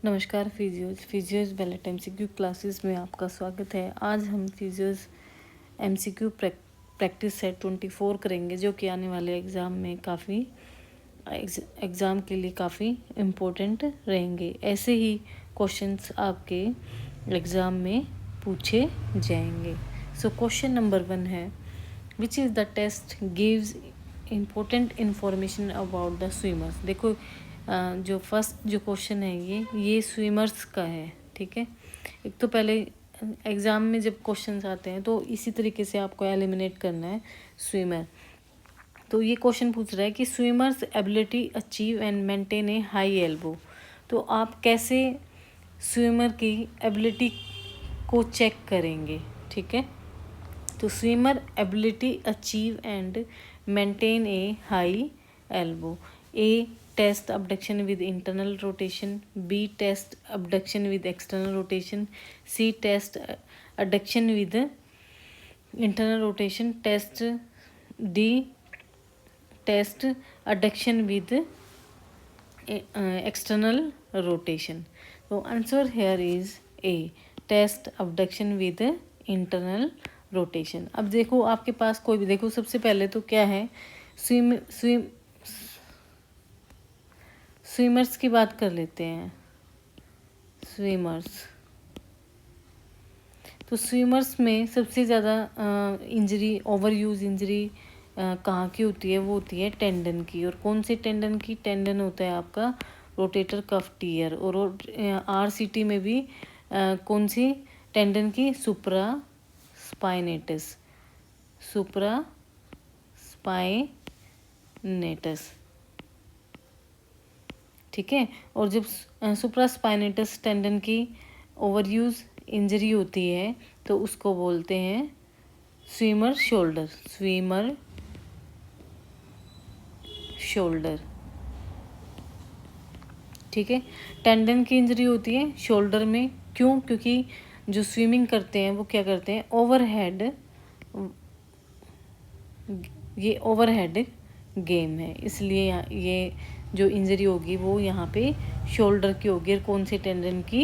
नमस्कार physios ballot MCQ classes में आपका स्वागत है। आज हम फिजियोज एमसीक्यू प्रैक्टिस सेट 24 करेंगे, जो कि आने वाले एग्ज़ाम के लिए काफ़ी इम्पोर्टेंट रहेंगे। ऐसे ही क्वेश्चंस आपके एग्ज़ाम में पूछे जाएंगे। सो क्वेश्चन नंबर 1 है, which is the test gives important information about the swimmers. देखो जो फर्स्ट जो क्वेश्चन है ये स्विमर्स का है। ठीक है, एक तो पहले एग्ज़ाम में जब क्वेश्चंस आते हैं तो इसी तरीके से आपको एलिमिनेट करना है स्विमर। तो ये क्वेश्चन पूछ रहा है कि swimmers ability achieve and maintain a high elbow. तो आप कैसे स्विमर की एबिलिटी को चेक करेंगे। ठीक है, तो swimmer ability achieve and maintain a high elbow. A test abduction with internal rotation, B test abduction with external rotation, C test adduction with internal rotation, D test adduction with external rotation. So answer here is A, test abduction with internal rotation. अब देखो आपके पास कोई भी, देखो सबसे पहले तो क्या है, स्विमर्स की बात कर लेते हैं। स्विमर्स, तो स्विमर्स में सबसे ज़्यादा इंजरी, ओवर यूज इंजरी कहाँ की होती है? वो होती है टेंडन की। और कौन से टेंडन की? टेंडन होता है आपका रोटेटर कफ टियर। और आरसीटी में भी कौन सी टेंडन की? सुप्रा स्पाइनेटस, सुप्रा स्पाइनेटस। ठीक है, और जब सुप्रास्पाइनेटस टेंडन की ओवरयूज इंजरी होती है तो उसको बोलते हैं स्विमर शोल्डर, स्विमर शोल्डर। ठीक है, टेंडन की इंजरी होती है शोल्डर में। क्यों? क्योंकि जो स्विमिंग करते हैं वो क्या करते हैं, ओवरहेड, ये ओवरहेड गेम है, इसलिए ये जो इंजरी होगी वो यहाँ पे शोल्डर की होगी। और कौन से टेंडन की?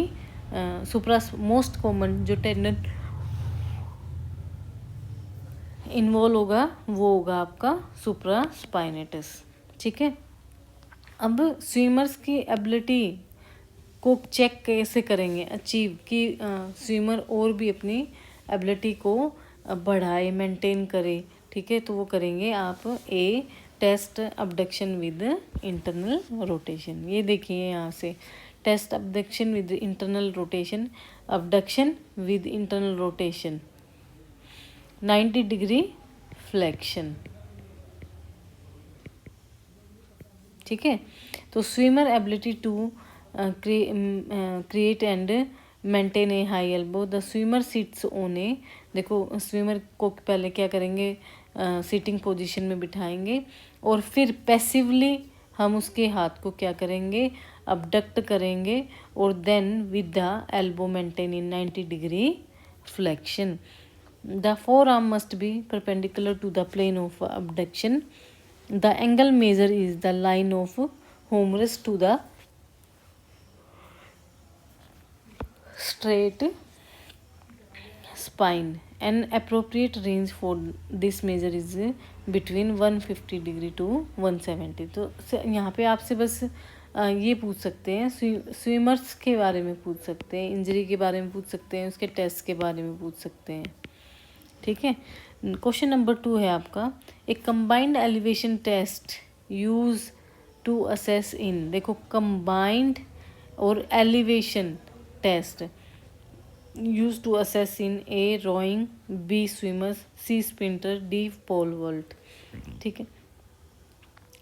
सुप्रा, मोस्ट कॉमन जो टेंडन इन्वॉल्व होगा वो होगा आपका सुप्रा स्पाइनेटस। ठीक है, अब स्विमर्स की एबिलिटी को चेक कैसे करेंगे, अचीव कि स्विमर और भी अपनी एबिलिटी को बढ़ाए, मेंटेन करे। ठीक है, तो वो करेंगे आप a test abduction with internal rotation. ये देखिए यहाँ से, test abduction with internal rotation, abduction with internal rotation, 90 degree flexion. ठीक है, तो swimmer ability to create and maintain a high elbow, the swimmer sits on a. देखो swimmer को पहले क्या करेंगे, सिटिंग पोजीशन में बिठाएंगे और फिर पैसिवली हम उसके हाथ को क्या करेंगे, अबडक्ट करेंगे और then with the elbow maintain in 90 degree flexion. The forearm must be perpendicular to the plane of abduction. The angle measure is the line of humerus to the straight spine. An appropriate range for this measure is between 150 degree to 170. तो यहाँ पे आपसे बस ये पूछ सकते हैं, swimmers के बारे में पूछ सकते हैं, इंजरी के बारे में पूछ सकते हैं, उसके टेस्ट के बारे में पूछ सकते हैं। ठीक है, क्वेश्चन नंबर 2 है आपका, a combined elevation test use to assess in. देखो कंबाइंड और elevation test use to assess in A rowing, B swimmers, C sprinter, D pole vault. ठीक है,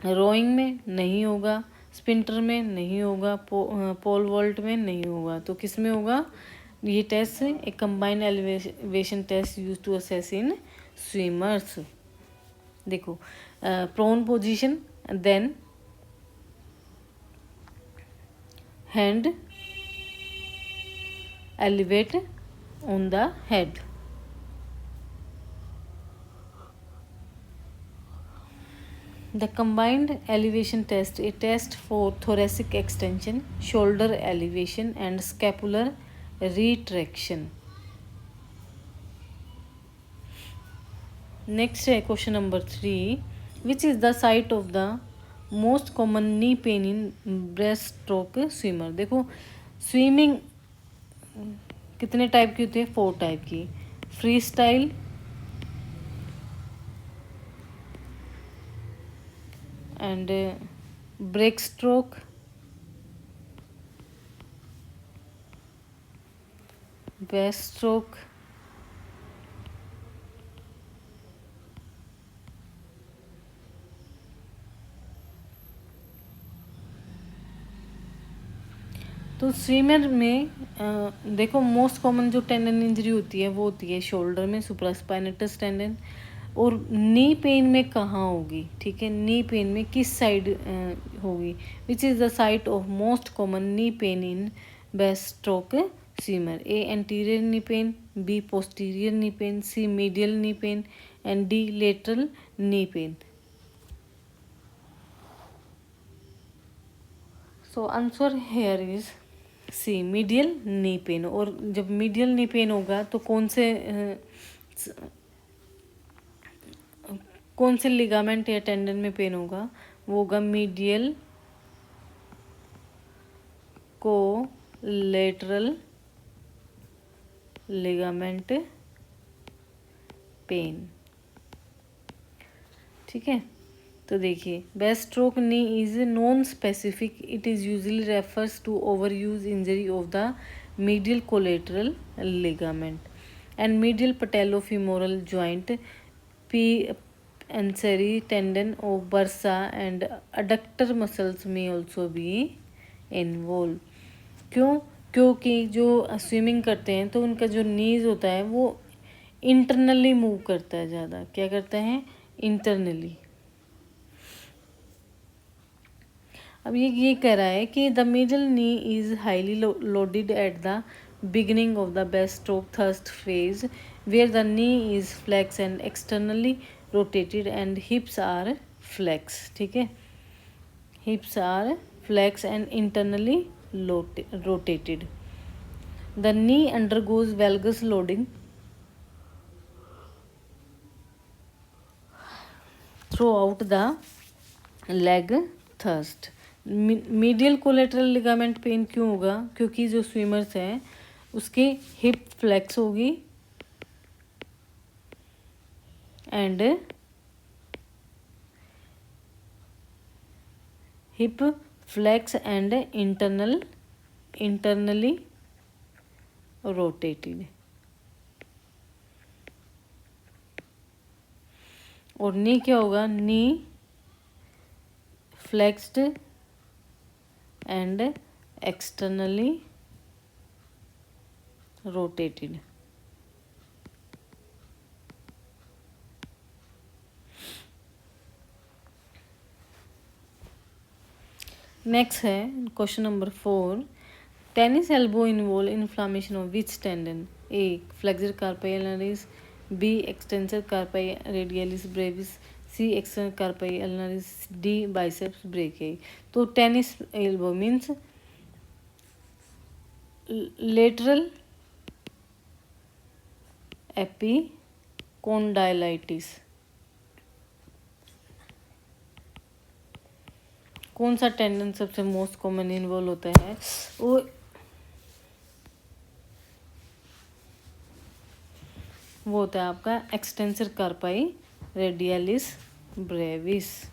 रोइंग में नहीं होगा, स्प्रिंटर में नहीं होगा, पोल वॉल्ट में नहीं होगा, तो किस में होगा ये test? A combined elevation test use to assess in swimmers. देखो prone position, then hand elevate on the head. The combined elevation test, a test for thoracic extension, shoulder elevation and scapular retraction. Next है question number 3, which is the site of the most common knee pain in breaststroke swimmer. देखो swimming कितने type की होती है, 4 type की, freestyle, and breaststroke, breaststroke, तो swimmer में देखो मोस्ट कॉमन जो टेंडन इंजरी होती है वो होती है शोल्डर में, सुप्रास्पाइनेटस टेंडन। और नी पेन में कहाँ होगी, ठीक है, नी पेन में किस साइड होगी, which is the site of most common knee pain in breaststroke swimmer? A anterior knee pain, B posterior knee pain, C medial knee pain and D lateral knee pain. So answer here is C, medial knee pain. और जब medial knee pen होगा तो कौन से ligament या tendon में pen होगा, वो होगा मीडियल को लेटरल लिगामेंट पेन, ठीक है। तो देखिए best stroke knee is non specific, it is usually refers to over use injury of the medial collateral ligament and medial patellofemoral joint, pes anserine tendon of bursa and adductor muscles may also be involve. क्यों? क्योंकि जो swimming करते हैं तो उनका जो नीज होता है वो इंटरनली मूव करता है ज़्यादा। क्या करता है? इंटरनली। अब ये कह रहा है कि the middle knee is highly loaded at the beginning of the breaststroke thrust phase where the knee is flexed and externally rotated and hips are flexed, ठीक है, hips are flexed and internally rotated. The knee undergoes valgus loading throughout the leg thrust. Medial collateral ligament pain क्यों होगा? क्योंकि जो swimmers हैं उसके hip flex होगी and hip flex and internally rotated. और नी क्या होगा? Knee flexed and externally rotated. Next है question number 4, tennis elbow involve inflammation of which tendon? A flexor carpi ulnaris, B extensor carpi radialis brevis, C extensor carpi ulnaris, D biceps brachii. तो tennis elbow means lateral epicondylitis. कौन सा tendon सबसे most common involve होता है? वो होता है आपका extensor carpi radialis brevis.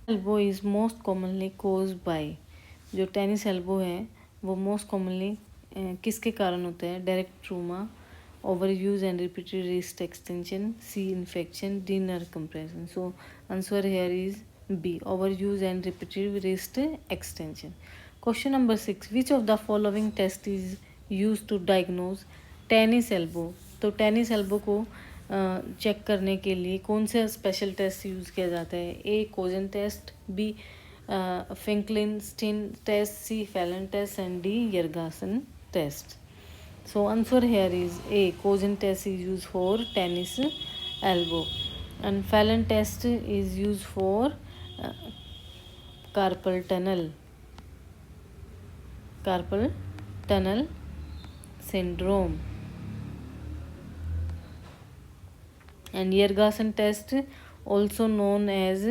Elbow is most commonly caused by, जो टेनिस एल्बो है वो मोस्ट कॉमनली किसके कारण होता है? Direct trauma, overuse and repeated wrist extension, C infection, D nerve compression. So answer here is B, overuse and repeated wrist extension. Question number 6, which of the following test is used to diagnose tennis elbow. तो tennis elbow को check करने के लिए कौन सा special test use किया जाता है? A Cozen test, B Finkelstein test, C Phalen test and D Yergason test. So answer here is A. Cozen test is used for tennis elbow, and Fallon test is used for carpal tunnel syndrome, and Yergason test, also known as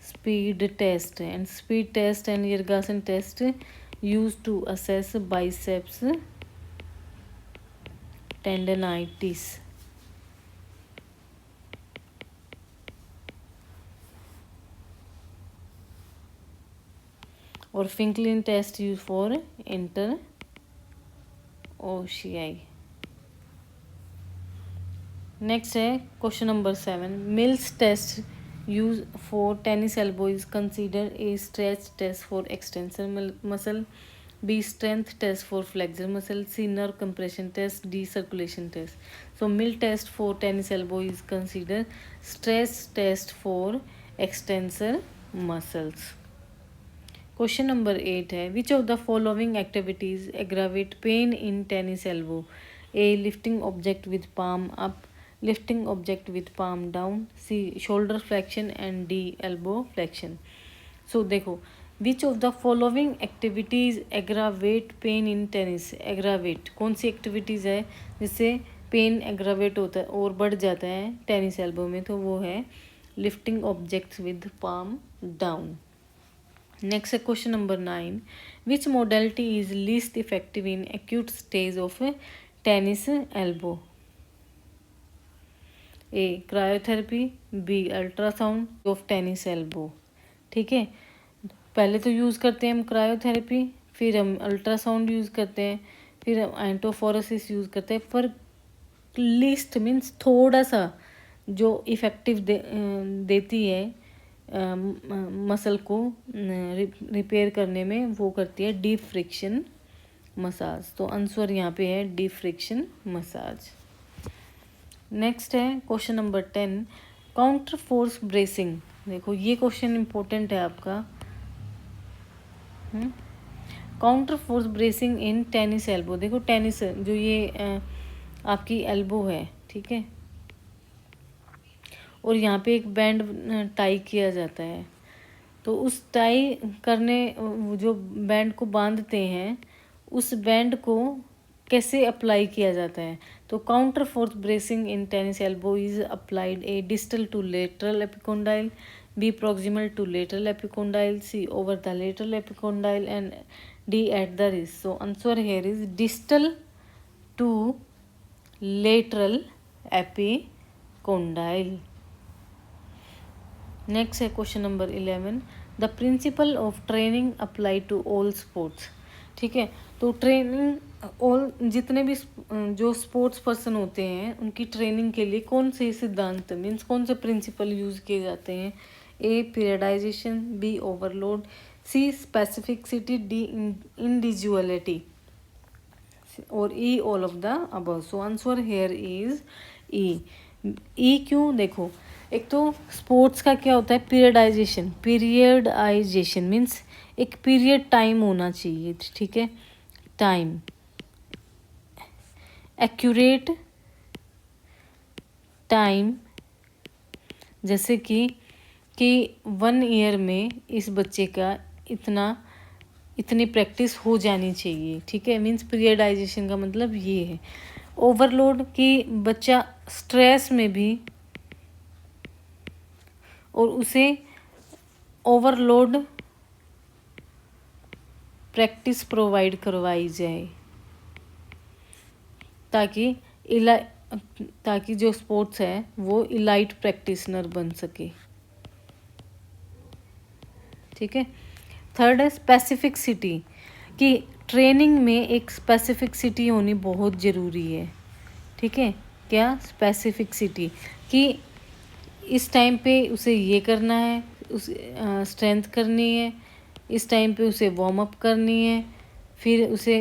speed test, and speed test and Yergason test used to assess biceps tendinitis. और Finkelstein test use for interossei. Next है question number 7, Mills test use for tennis elbow is consider A stretch test for extensor muscle, B strength test for flexor muscle, C nerve compression test, D circulation test. So mill test for tennis elbow is consider stretch test for extensor muscles. Question number 8 है, which of the following activities aggravate pain in tennis elbow? A lifting object with palm up, lifting object with palm down, C shoulder flexion and D elbow flexion. So देखो, which of the following activities aggravate pain in tennis. Aggravate कौन सी activities है जिससे pen aggravate होता है और बढ़ जाता है टेनिस एल्बो में? तो वो है lifting objects with palm down. Next है question number 9, which modality is least effective in acute stage of tennis elbow? A cryotherapy, B ultrasound of tennis elbow. ठीक है, पहले तो यूज़ करते हैं हम क्रायोथेरेपी, फिर हम अल्ट्रासाउंड यूज़ करते हैं, फिर हम एंटोफोरेसिस यूज़ करते हैं। पर लीस्ट मीन्स थोड़ा सा जो इफ़ेक्टिव देती है मसल को रिपेयर करने में, वो करती है डीप फ्रिक्शन मसाज। तो आंसर यहाँ पे है डीप फ्रिक्शन मसाज। नेक्स्ट है question number 10, counter force bracing. देखो ये क्वेश्चन इंपॉर्टेंट है आपका। Counter force bracing in tennis elbow. देखो टेनिस जो ये आपकी एल्बो है, ठीक है, और यहाँ पे एक बैंड टाई किया जाता है। तो उस टाई करने जो बैंड को बांधते हैं, उस बैंड को कैसे अप्लाई किया जाता है? तो counter force bracing in tennis elbow is applied A distal to lateral epicondyle, B proximal to lateral epicondyle, C over the lateral epicondyle and D at the wrist. So answer here is distal to lateral epicondyle. Next है question number 11, the principle of training apply to all sports. ठीक है, तो training all जितने भी जो sports person होते हैं उनकी ट्रेनिंग के लिए कौन से सिद्धांत मीन्स कौन से प्रिंसिपल यूज़ किए जाते हैं? A periodization, B overload, C specificity, D individuality, और E all of the above. So answer here is E. E क्यों? देखो, एक तो स्पोर्ट्स का क्या होता है? पीरियडाइजेशन। पीरियडाइजेशन मीन्स एक पीरियड टाइम होना चाहिए, ठीक है, टाइम एक्यूरेट टाइम, जैसे कि 1 ईयर में इस बच्चे का इतनी प्रैक्टिस हो जानी चाहिए। ठीक है, मीन्स पीरियडाइजेशन का मतलब ये है। ओवरलोड कि बच्चा स्ट्रेस में भी और उसे ओवरलोड प्रैक्टिस प्रोवाइड करवाई जाए ताकि जो स्पोर्ट्स है वो इलाइट प्रैक्टिशनर बन सके। ठीक है, थर्ड है स्पेसिफिसिटी, कि ट्रेनिंग में एक स्पेसिफिसिटी होनी बहुत ज़रूरी है। ठीक है, क्या? स्पेसिफिसिटी कि इस टाइम पे उसे ये करना है, उस स्ट्रेंथ करनी है, इस टाइम पे उसे वार्म अप करनी है, फिर उसे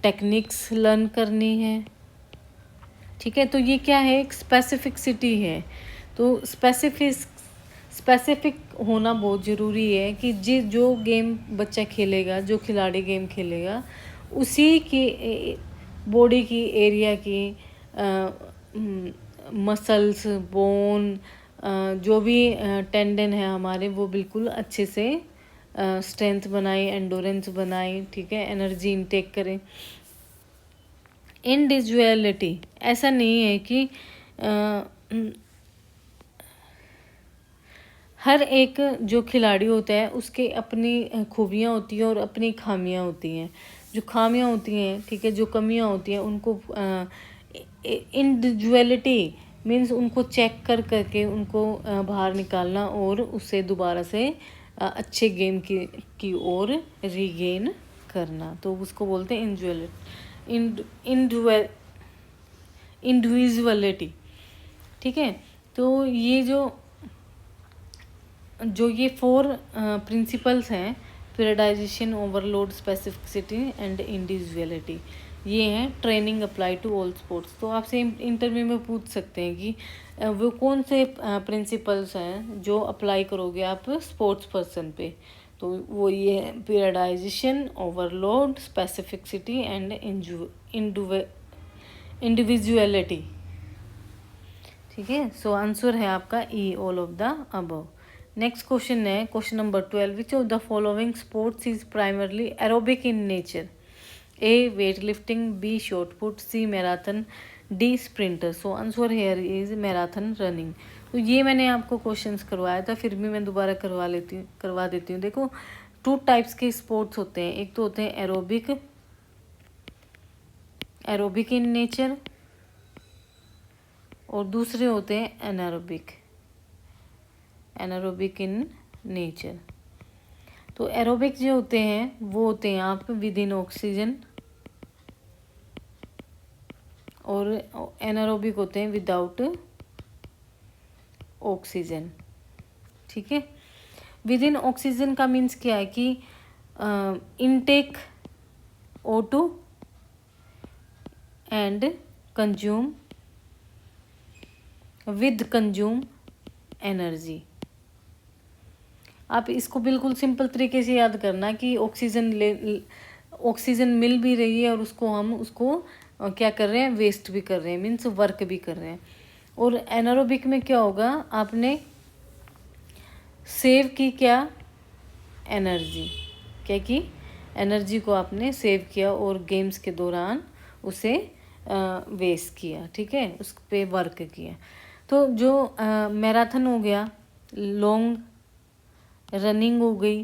टेक्निक्स लर्न करनी है। ठीक है, तो ये क्या है, एक स्पेसिफिसिटी है। तो स्पेसिफिक होना बहुत ज़रूरी है कि जो गेम बच्चा खेलेगा, जो खिलाड़ी गेम खेलेगा, उसी की बॉडी की एरिया की मसल्स, बोन, जो भी टेंडन है हमारे, वो बिल्कुल अच्छे से स्ट्रेंथ बनाए, एंडोरेंस बनाए, ठीक है, एनर्जी इनटेक करें। इंडिविजुअलिटी, ऐसा नहीं है कि हर एक जो खिलाड़ी होता है उसके अपनी खूबियाँ होती हैं और अपनी खामियाँ होती हैं। जो खामियाँ होती हैं, ठीक है, जो कमियाँ होती हैं, उनको इंडिविजुअलिटी मीन्स उनको चेक करके उनको बाहर निकालना और उससे दोबारा से अच्छे गेम की ओर रीगेन करना, तो उसको बोलते हैं इंडिविजुअलिटी। ठीक है, तो ये ये 4 प्रिंसिपल्स हैं, periodization, overload, specificity and individuality, ये हैं training apply to all sports. तो आपसे इंटरव्यू में पूछ सकते हैं कि वो कौन से प्रिंसिपल्स हैं जो अप्लाई करोगे आप स्पोर्ट्स पर्सन पे, तो वो ये है periodization, overload, specificity and individuality. ठीक है, सो आंसर है आपका E, all of the above. Next question है question number 12, which of the following sports is primarily aerobic in nature? A weight lifting, B shot put, C marathon, D sprinter. So answer here is marathon running. तो ये मैंने आपको questions करवाया था, फिर भी मैं दोबारा करवा देती हूँ। देखो, 2 टाइप्स के स्पोर्ट्स होते हैं, एक तो होते हैं एरोबिक इन नेचर, और दूसरे होते हैं एनारोबिक इन नेचर। तो एरोबिक जो होते हैं वो होते हैं आप विद इन ऑक्सीजन, और एनारोबिक होते हैं विदाउट ऑक्सीजन। ठीक है, विद इन ऑक्सीजन का मीन्स क्या है कि intake O2 and consume with consume energy. आप इसको बिल्कुल सिंपल तरीके से याद करना कि ऑक्सीजन मिल भी रही है और हम उसको क्या कर रहे हैं, वेस्ट भी कर रहे हैं, मीन्स वर्क भी कर रहे हैं। और एनारोबिक में क्या होगा, आपने सेव की क्या एनर्जी, क्या की एनर्जी को आपने सेव किया और गेम्स के दौरान उसे वेस्ट किया, ठीक है, उस पर वर्क किया। तो जो मैराथन हो गया, लॉन्ग रनिंग हो गई,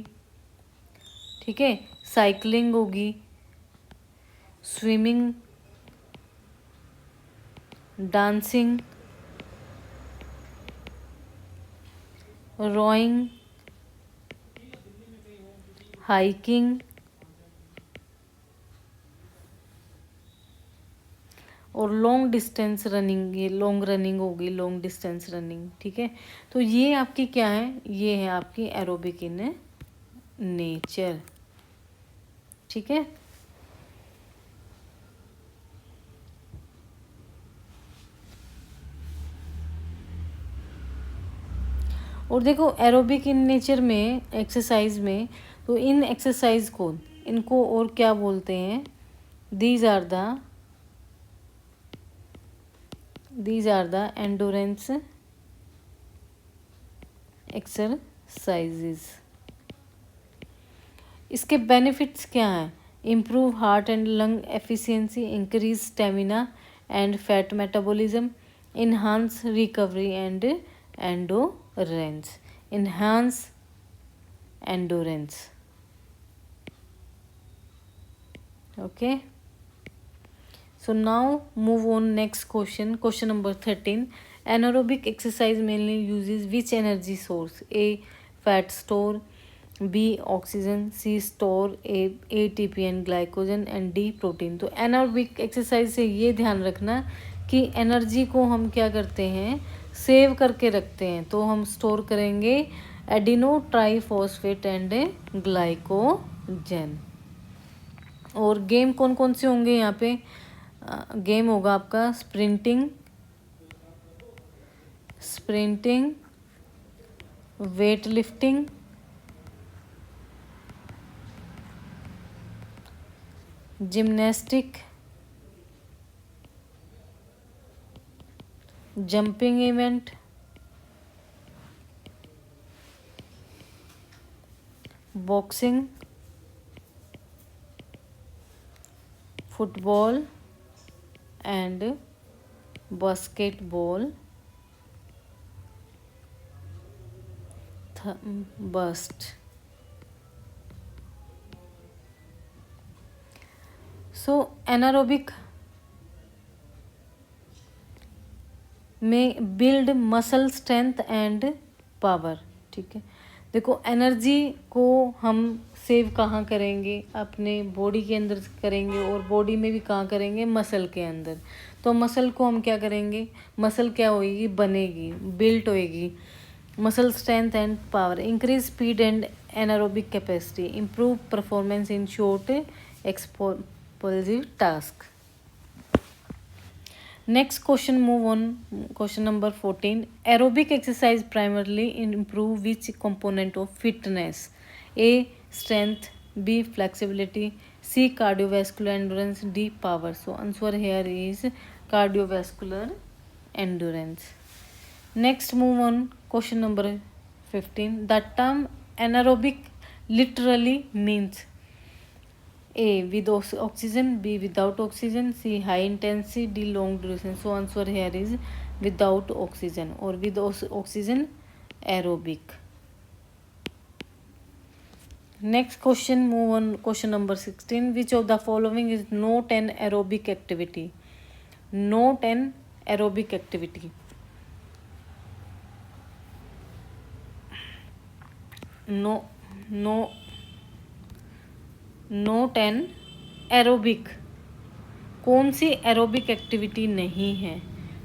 ठीक है, साइकिलिंग होगी, स्विमिंग, डांसिंग, रोइंग, हाइकिंग और लॉन्ग डिस्टेंस रनिंग, ये लॉन्ग रनिंग होगी, लॉन्ग डिस्टेंस रनिंग। ठीक है, तो ये आपकी क्या है, ये है आपकी एरोबिक इन नेचर। ठीक है, और देखो एरोबिक इन नेचर में एक्सरसाइज में, तो इन एक्सरसाइज को इनको और क्या बोलते हैं, these are the endurance exercises. इसके बेनिफिट्स क्या हैं, improve heart and lung efficiency, increase stamina and fat metabolism, enhance recovery and endurance, enhance endurance. Okay, so now move on next question number 13. Anaerobic exercise mainly uses which energy source? A fat store, B oxygen, C store ATP and glycogen and D protein। तो anaerobic exercise से ये ध्यान रखना कि energy को हम क्या करते हैं, सेव करके रखते हैं, तो हम स्टोर करेंगे एडिनो ट्राइफॉस्फेट एंड ग्लाइकोजन। और गेम कौन कौन से होंगे यहाँ पे? गेम होगा आपका sprinting, weight lifting, gymnastic, jumping event, boxing, football and basketball, बस्ट। सो एनारोबिक में build muscle strength and power. ठीक है, देखो एनर्जी को हम सेव कहाँ करेंगे? अपने बॉडी के अंदर करेंगे, और बॉडी में भी कहाँ करेंगे? मसल के अंदर। तो मसल को हम क्या करेंगे? मसल क्या होएगी? बनेगी, बिल्ट होएगी। Muscle strength and power, increase speed and anaerobic capacity, improve performance in short explosive task. Next question, move on. Question number 14. Aerobic exercise primarily improve which component of fitness? A. Strength. B. Flexibility. C. Cardiovascular endurance. D. Power. So answer here is cardiovascular endurance. Next, move on. Question number 15. The term anaerobic literally means A. with oxygen, B. without oxygen, C. high intensity, D. long duration. So answer here is without oxygen, or with oxygen aerobic. Next question, move on. Question number 16. Which of the following is not an aerobic activity? Not an aerobic activity. Not an aerobic, कौन सी aerobic activity नहीं है?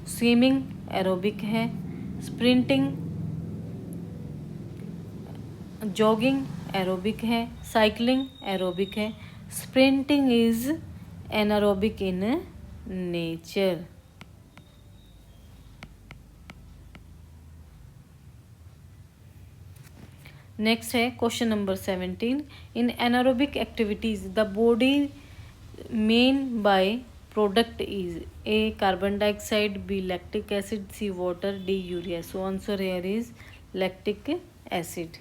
Swimming aerobic है, sprinting, jogging aerobic है, cycling aerobic है। Sprinting is anaerobic in nature. Next है question number 17. In anaerobic activities the body main byproduct is A carbon dioxide, B lactic acid, C water, D urea. So answer here is lactic acid.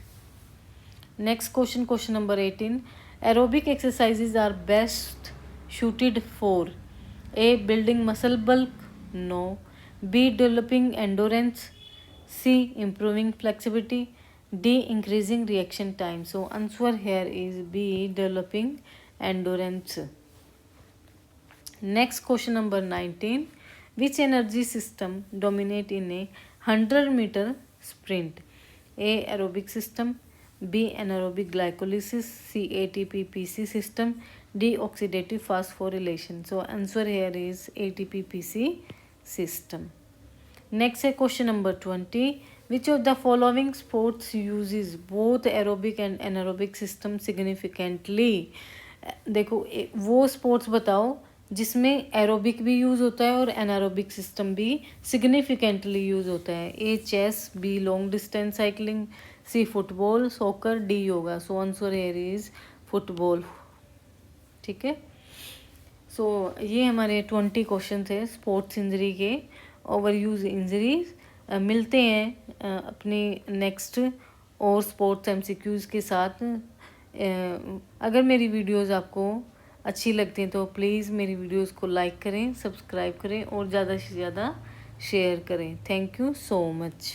Next question, question number 18. Aerobic exercises are best suited for A. building muscle bulk, no. B. developing endurance, C. improving flexibility, D. increasing reaction time. So answer here is B. developing endurance. Next question number 19. Which energy system dominate in a 100-meter sprint? A. aerobic system, B. anaerobic glycolysis, C. ATP-PC system, D. oxidative phosphorylation. So answer here is ATP-PC system. Next है question number 20. Which of the following sports uses both aerobic and anaerobic system significantly? देखो वो sports बताओ जिसमें aerobic भी use होता है और anaerobic system भी सिग्निफिकेंटली यूज़ होता है. A chess, B long distance cycling, C football, soccer, D yoga. So answer here is football. ठीक है, सो ये हमारे 20 क्वेश्चन थे स्पोर्ट्स इंजरी के, ओवर यूज इंजरीज. मिलते हैं अपनी नेक्स्ट और स्पोर्ट्स एमसीक्यूज़ के साथ. अगर मेरी वीडियोस आपको अच्छी लगती हैं तो प्लीज़ मेरी वीडियोस को लाइक करें, सब्सक्राइब करें और ज़्यादा से ज़्यादा शेयर करें. Thank you so much.